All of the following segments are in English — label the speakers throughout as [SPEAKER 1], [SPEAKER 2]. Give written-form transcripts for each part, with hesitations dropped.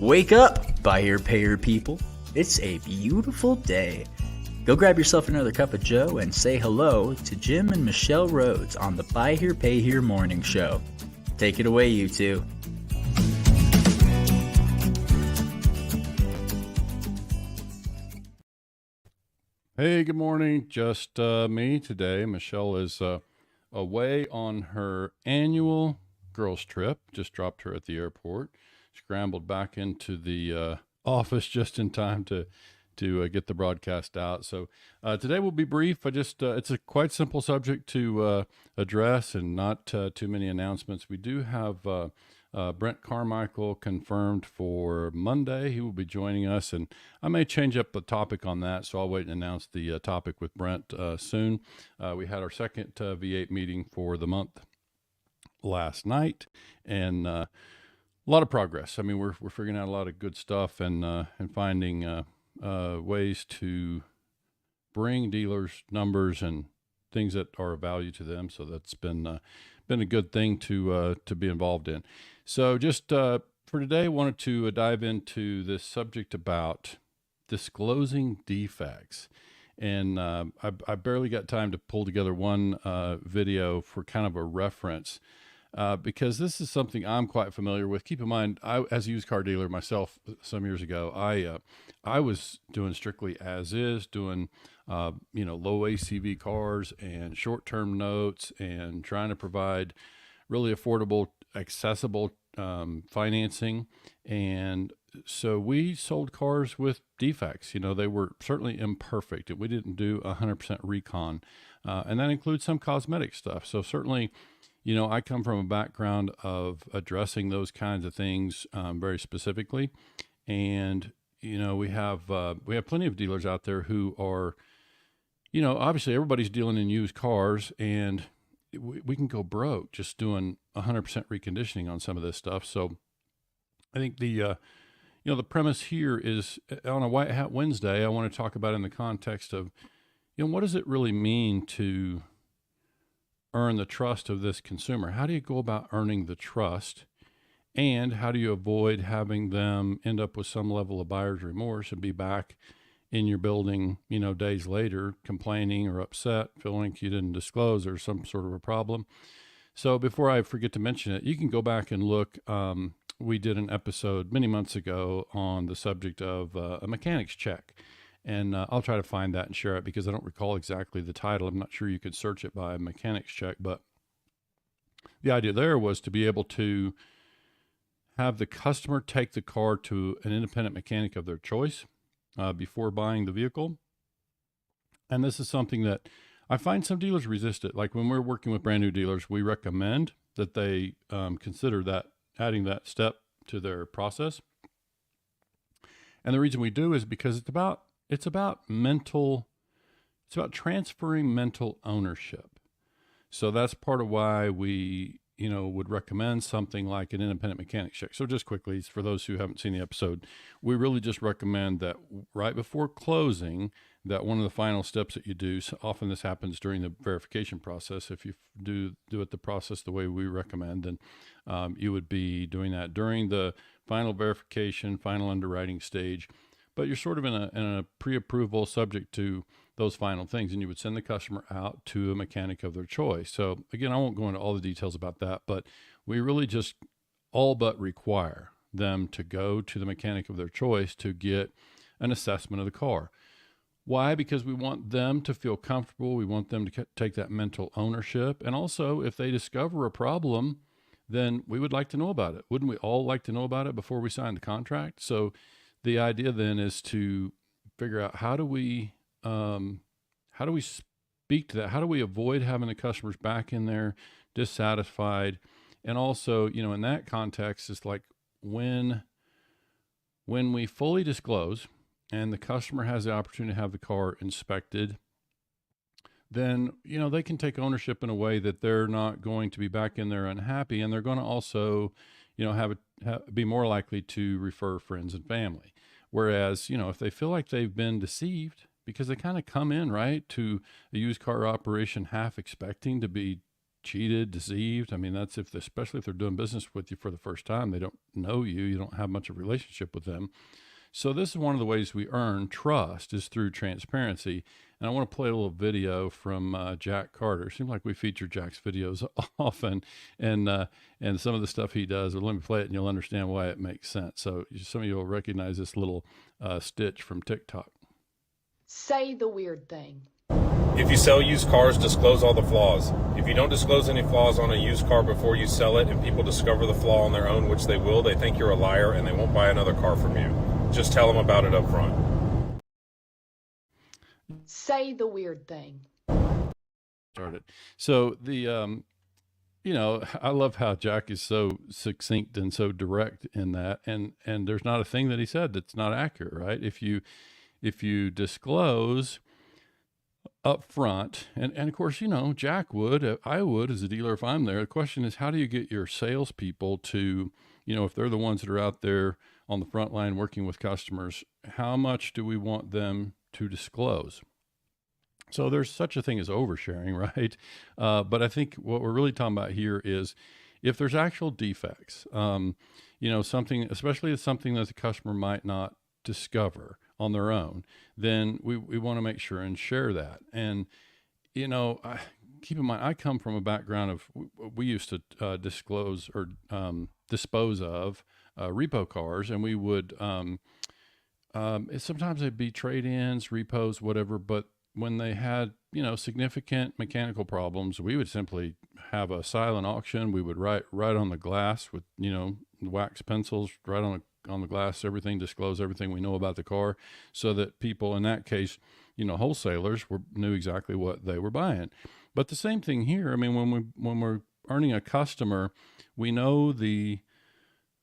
[SPEAKER 1] Wake up, buy here, pay here people. It's a beautiful day. Go grab yourself another cup of joe and say hello to Jim and Michelle Rhoads on the Buy Here, Pay Here Morning Show. Take it away, you two.
[SPEAKER 2] Hey, good morning. Just me today. Michelle is away on her annual girls trip. Just dropped her at the airport. Scrambled back into the office just in time to get the broadcast out. So today will be brief. It's a quite simple subject to address and not too many announcements. We do have Brent Carmichael confirmed for Monday. He will be joining us, and I may change up the topic on that, so I'll wait and announce the topic with Brent soon. We had our second V8 meeting for the month last night, and a lot of progress. I mean, we're figuring out a lot of good stuff and finding ways to bring dealers numbers and things that are of value to them. So that's been a good thing to be involved in. So just for today, I wanted to dive into this subject about disclosing defects. And I barely got time to pull together one video for kind of a reference because this is something I'm quite familiar with. Keep in mind, as a used car dealer myself some years ago, I was doing strictly as is, doing low ACV cars and short-term notes and trying to provide really affordable, accessible financing. And so we sold cars with defects. They were certainly imperfect. We didn't do 100% recon. And that includes some cosmetic stuff. So certainly, I come from a background of addressing those kinds of things very specifically. And, we have plenty of dealers out there who are, obviously everybody's dealing in used cars, and we can go broke just doing 100% reconditioning on some of this stuff. So I think the premise here is on a White Hat Wednesday, I want to talk about in the context of, what does it really mean to earn the trust of this consumer? How do you go about earning the trust? And how do you avoid having them end up with some level of buyer's remorse and be back in your building, days later, complaining or upset, feeling like you didn't disclose or some sort of a problem? So before I forget to mention it, you can go back and look. We did an episode many months ago on the subject of a mechanic's check. And I'll try to find that and share it because I don't recall exactly the title. I'm not sure you could search it by mechanic's check, but the idea there was to be able to have the customer take the car to an independent mechanic of their choice before buying the vehicle. And this is something that I find some dealers resist it. Like when we're working with brand new dealers, we recommend that they consider that adding that step to their process. And the reason we do is because it's about transferring mental ownership. So that's part of why we, would recommend something like an independent mechanic check. So just quickly, for those who haven't seen the episode, we really just recommend that right before closing, that one of the final steps that you do, so often this happens during the verification process. If you do it the process the way we recommend, then you would be doing that during the final verification, final underwriting stage. But you're sort of in a pre-approval subject to those final things, and you would send the customer out to a mechanic of their choice. So again, I won't go into all the details about that, but we really just all but require them to go to the mechanic of their choice to get an assessment of the car. Why? Because we want them to feel comfortable. We want them to take that mental ownership. And also, if they discover a problem, then we would like to know about it. Wouldn't we all like to know about it before we sign the contract? So the idea then is to figure out how do we speak to that? How do we avoid having the customers back in there dissatisfied? And also, in that context, it's like when we fully disclose and the customer has the opportunity to have the car inspected, then, they can take ownership in a way that they're not going to be back in there unhappy. And they're going to also, be more likely to refer friends and family. Whereas, if they feel like they've been deceived, because they kind of come in, right, to a used car operation half expecting to be cheated, deceived. I mean, that's especially if they're doing business with you for the first time, they don't know you, you don't have much of a relationship with them. So this is one of the ways we earn trust is through transparency. And I want to play a little video from Jack Carter. Seems like we feature Jack's videos often, and some of the stuff he does. But let me play it, and you'll understand why it makes sense. So some of you will recognize this little stitch from TikTok.
[SPEAKER 3] Say the weird thing.
[SPEAKER 4] If you sell used cars, disclose all the flaws. If you don't disclose any flaws on a used car before you sell it and people discover the flaw on their own, which they will, they think you're a liar and they won't buy another car from you. Just tell them about it up front.
[SPEAKER 3] Say the weird thing.
[SPEAKER 2] Started. So the, I love how Jack is so succinct and so direct in that. And there's not a thing that he said that's not accurate, right? If you disclose up front, and of course, Jack would, I would as a dealer if I'm there. The question is, how do you get your salespeople to, if they're the ones that are out there on the front line working with customers, how much do we want them to disclose? So there's such a thing as oversharing, right? But I think what we're really talking about here is if there's actual defects, something, especially something that the customer might not discover on their own, then we want to make sure and share that. And, keep in mind, I come from a background of, we used to disclose or dispose of repo cars, and we would, sometimes they'd be trade-ins, repos, whatever, but when they had, significant mechanical problems, we would simply have a silent auction. We would write on the glass with, wax pencils, right on the glass, everything, disclose everything we know about the car, so that people in that case, wholesalers knew exactly what they were buying. But the same thing here. I mean, when we're earning a customer, we know the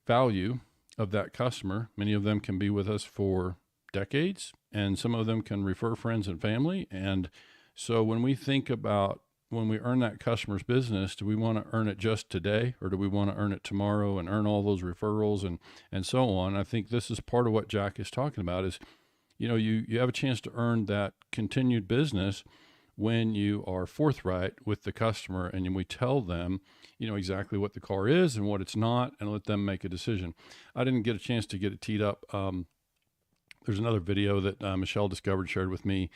[SPEAKER 2] value of that customer. Many of them can be with us for decades, and some of them can refer friends and family. And so when we think about when we earn that customer's business, do we want to earn it just today, or do we want to earn it tomorrow and earn all those referrals and so on? I think this is part of what Jack is talking about is, you have a chance to earn that continued business when you are forthright with the customer and we tell them, exactly what the car is and what it's not, and let them make a decision. I didn't get a chance to get it teed up. There's another video that Michelle discovered, shared with me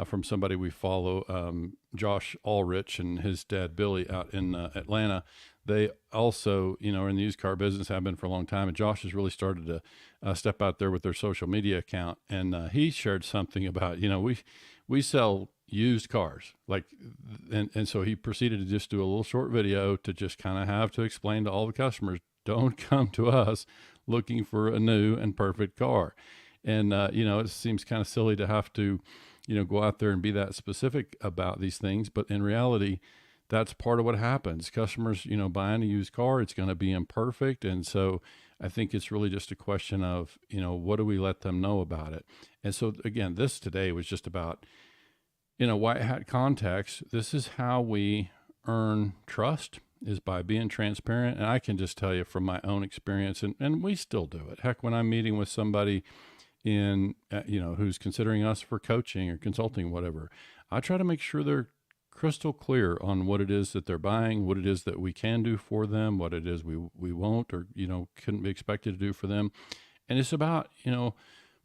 [SPEAKER 2] from somebody we follow, Josh Ulrich and his dad, Billy, out in Atlanta. They also, are in the used car business, have been for a long time. And Josh has really started to step out there with their social media account. And he shared something about, we sell used cars, and so he proceeded to just do a little short video to just kind of have to explain to all the customers, don't come to us looking for a new and perfect car. And, it seems kind of silly to have to, go out there and be that specific about these things. But in reality, that's part of what happens. Customers, buying a used car, it's going to be imperfect. And so I think it's really just a question of, what do we let them know about it? And so again, this today was just about, in a white hat context, this is how we earn trust, is by being transparent. And I can just tell you from my own experience, and we still do it. Heck, when I'm meeting with somebody who's considering us for coaching or consulting, whatever, I try to make sure they're crystal clear on what it is that they're buying, what it is that we can do for them, what it is we won't, or, couldn't be expected to do for them. And it's about,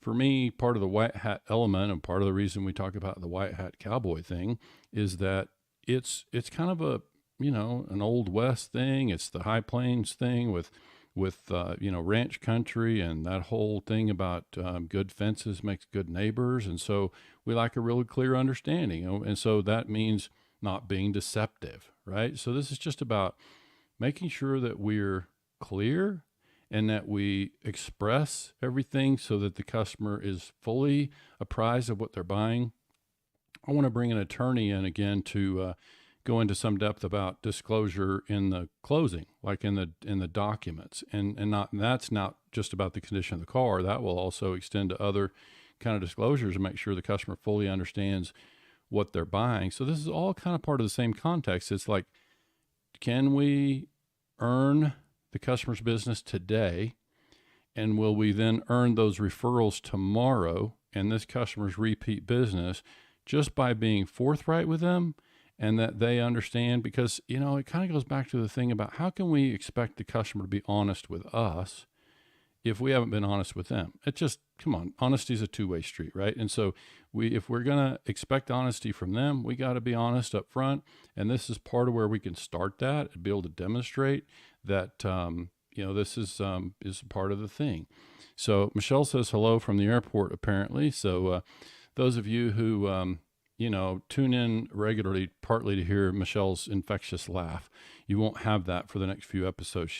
[SPEAKER 2] for me, part of the white hat element, and part of the reason we talk about the white hat cowboy thing, is that it's kind of a, an old West thing. It's the high plains thing with ranch country, and that whole thing about good fences makes good neighbors. And so we like a really clear understanding. And so that means not being deceptive, right? So this is just about making sure that we're clear and that we express everything so that the customer is fully apprised of what they're buying. I want to bring an attorney in again to go into some depth about disclosure in the closing, like in the documents, and that's not just about the condition of the car. That will also extend to other kind of disclosures and make sure the customer fully understands what they're buying. So this is all kind of part of the same context. It's like, can we earn the customer's business today, and will we then earn those referrals tomorrow and this customer's repeat business just by being forthright with them and that they understand, because, you know, it kind of goes back to the thing about how can we expect the customer to be honest with us if we haven't been honest with them? It just, come on, honesty is a two-way street, right? And so if we're going to expect honesty from them, we got to be honest up front. And this is part of where we can start that and be able to demonstrate that, you know, this is part of the thing. So Michelle says hello from the airport, apparently. So those of you who, you know, tune in regularly, partly to hear Michelle's infectious laugh, you won't have that for the next few episodes.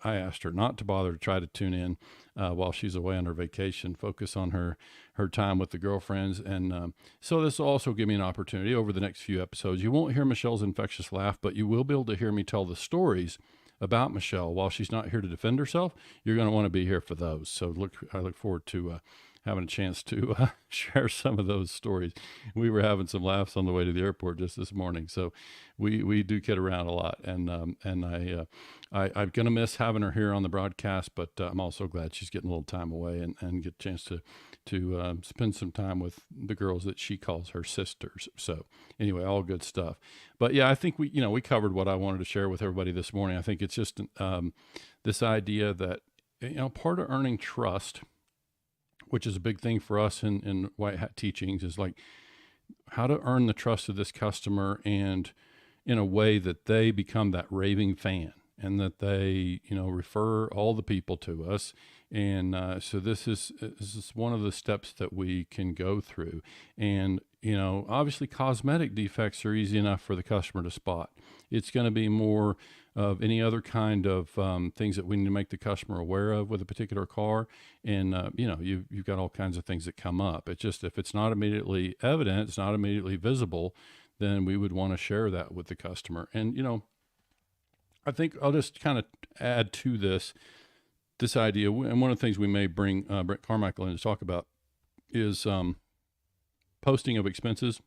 [SPEAKER 2] I asked her not to bother to try to tune in while she's away on her vacation, focus on her time with the girlfriends. And so this will also give me an opportunity over the next few episodes. You won't hear Michelle's infectious laugh, but you will be able to hear me tell the stories about Michelle while she's not here to defend herself. You're going to want to be here for those. So I look forward to having a chance to share some of those stories. We were having some laughs on the way to the airport just this morning. So we do kid around a lot. And I'm going to miss having her here on the broadcast, but I'm also glad she's getting a little time away and get a chance to spend some time with the girls that she calls her sisters. So anyway, all good stuff. But yeah, I think we covered what I wanted to share with everybody this morning. I think it's just this idea that, you know, part of earning trust, which is a big thing for us in White Hat Teachings, is like how to earn the trust of this customer, and in a way that they become that raving fan, and that they, you know, refer all the people to us. And so this is one of the steps that we can go through. And, you know, obviously cosmetic defects are easy enough for the customer to spot. It's going to be more of any other kind of things that we need to make the customer aware of with a particular car. And, you know, you've got all kinds of things that come up. It's just, if it's not immediately evident, it's not immediately visible, then we would want to share that with the customer. And, you know, I think I'll just kind of add to this idea. And one of the things we may bring Brett Carmichael in to talk about is posting of expenses,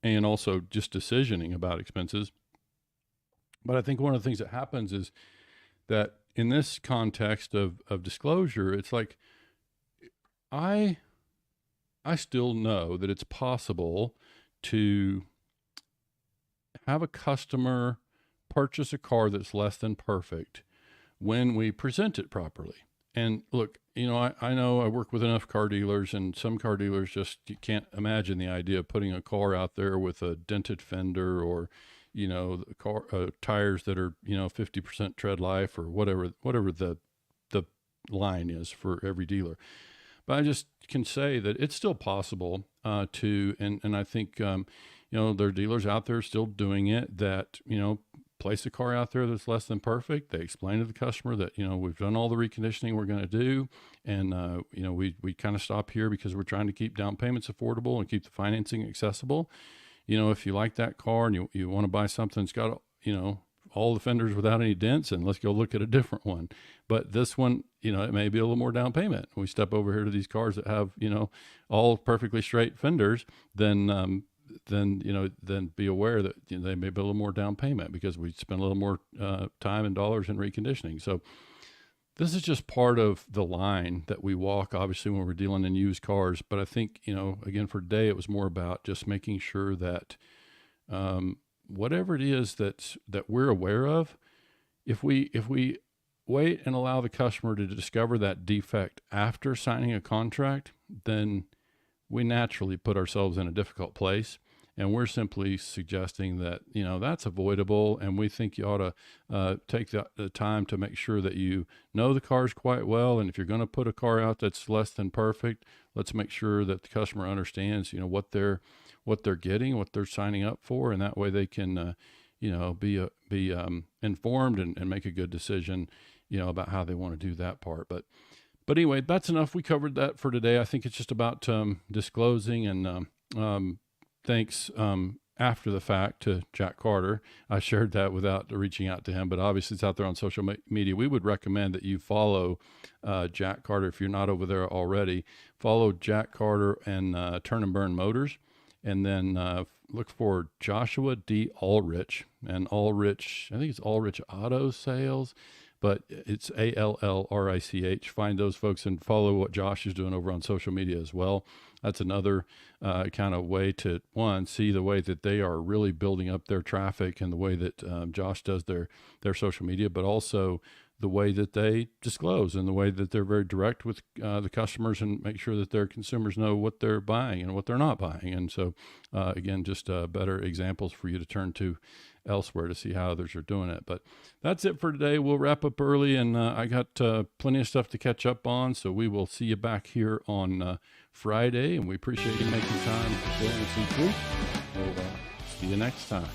[SPEAKER 2] and also just decisioning about expenses. But I think one of the things that happens is that in this context of disclosure, it's like, I still know that it's possible to have a customer purchase a car that's less than perfect when we present it properly. And look, you know, I know I work with enough car dealers, and some car dealers you can't imagine the idea of putting a car out there with a dented fender, or, you know, the car tires that are, you know, 50% tread life, or whatever the line is for every dealer. But I just can say that it's still possible and I think, you know, there are dealers out there still doing it that, you know, place a car out there that's less than perfect. They explain to the customer that, you know, we've done all the reconditioning we're going to do. And, you know, we kind of stop here because we're trying to keep down payments affordable and keep the financing accessible. You know, if you like that car and you want to buy something that's got, you know, all the fenders without any dents, and let's go look at a different one. But this one, you know, it may be a little more down payment. We step over here to these cars that have, you know, all perfectly straight fenders, then be aware that, you know, they may be a little more down payment because we spend a little more time and dollars in reconditioning. So this is just part of the line that we walk, obviously, when we're dealing in used cars. But I think, you know, again, for today, it was more about just making sure that whatever it is that we're aware of, if we wait and allow the customer to discover that defect after signing a contract, then we naturally put ourselves in a difficult place. And we're simply suggesting that, you know, that's avoidable. And we think you ought to take the time to make sure that you know the cars quite well. And if you're going to put a car out that's less than perfect, let's make sure that the customer understands, you know, what they're getting, what they're signing up for. And that way they can, you know, be informed and make a good decision, you know, about how they want to do that part. But anyway, that's enough. We covered that for today. I think it's just about disclosing, and thanks after the fact to Jack Carter. I shared that without reaching out to him, but obviously it's out there on social media. We would recommend that you follow Jack Carter if you're not over there already. Follow Jack Carter and Turn and Burn Motors, and then look for Joshua D. Ulrich, and Ulrich, I think it's Ulrich Auto Sales. but it's ALLRICH. Find those folks and follow what Josh is doing over on social media as well. That's another kind of way to, one, see the way that they are really building up their traffic and the way that Josh does their social media, but also the way that they disclose and the way that they're very direct with the customers and make sure that their consumers know what they're buying and what they're not buying. And so, again, just better examples for you to turn to elsewhere to see how others are doing it. But that's it for today. We'll wrap up early, and I got plenty of stuff to catch up on. So we will see you back here on Friday, and we appreciate you making time to join us each week. We'll see you next time.